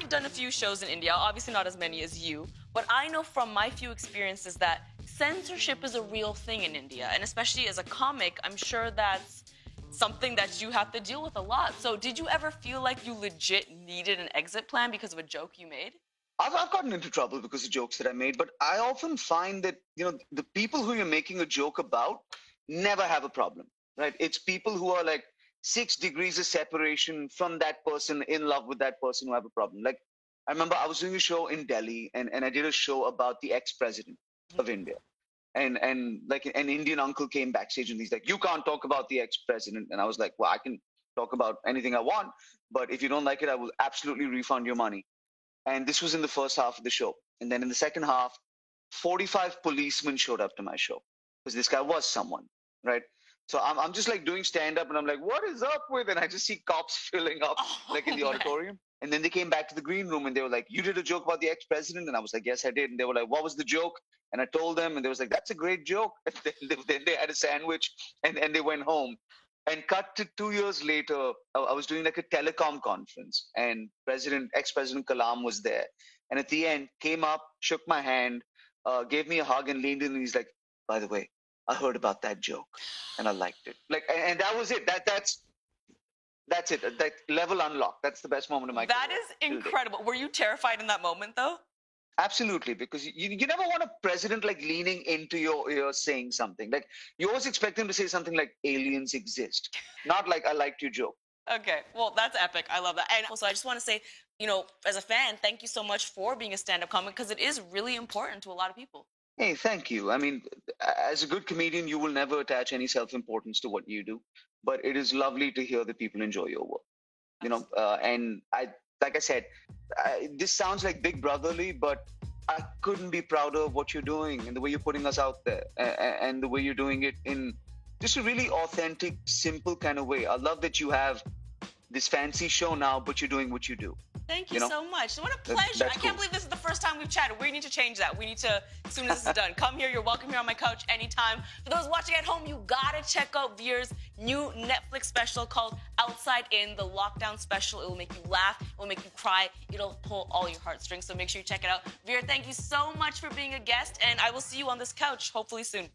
I've done a few shows in India, obviously not as many as you, but I know from my few experiences that censorship is a real thing in India. And especially as a comic, I'm sure that's something that you have to deal with a lot. So did you ever feel like you legit needed an exit plan because of a joke you made? I've gotten into trouble because of jokes that I made, but I often find that, the people who you're making a joke about never have a problem, right? It's people who are like 6 degrees of separation from that person, in love with that person, who have a problem. Like, I remember I was doing a show in Delhi, and I did a show about the ex-president of India. And like an Indian uncle came backstage and he's like, "You can't talk about the ex-president." And I was like, "Well, I can talk about anything I want, but if you don't like it, I will absolutely refund your money." And this was in the first half of the show. And then in the second half, 45 policemen showed up to my show because this guy was someone, right? So I'm just like doing stand up and I'm like, "What is up with?" And I just see cops filling up like in the man. auditorium. And then they came back to the green room and they were like, "You did a joke about the ex-president?" And I was like, "Yes, I did." And they were like, "What was the joke?" And I told them, and they was like, "That's a great joke." And then they had a sandwich and they went home. And cut to 2 years later, I was doing like a telecom conference, and ex-President Kalam was there. And at the end, came up, shook my hand, gave me a hug, and leaned in. And he's like, "By the way, I heard about that joke, and I liked it." Like, and that was it. That's it. That level unlocked. That's the best moment of my career. That is incredible. Were you terrified in that moment, though? Absolutely, because you never want a president like leaning into your saying something. Like, you always expect him to say something like aliens exist, not like I liked your joke. Okay, well, that's epic. I love that. And also, I just want to say, as a fan, thank you so much for being a stand-up comic because it is really important to a lot of people. Hey, thank you. I mean, as a good comedian, you will never attach any self-importance to what you do, but it is lovely to hear that people enjoy your work. And like I said, this sounds like big brotherly, but I couldn't be prouder of what you're doing and the way you're putting us out there, and the way you're doing it in just a really authentic, simple kind of way. I love that you have this fancy show now, but you're doing what you do. Thank you so much. What a pleasure. I can't believe this is the first time we've chatted. We need to change that. We need to, as soon as this is done, come here. You're welcome here on my couch anytime. For those watching at home, you gotta check out Veer's new Netflix special called Outside In, the lockdown special. It will make you laugh. It will make you cry. It'll pull all your heartstrings. So make sure you check it out. Veer, thank you so much for being a guest, and I will see you on this couch hopefully soon.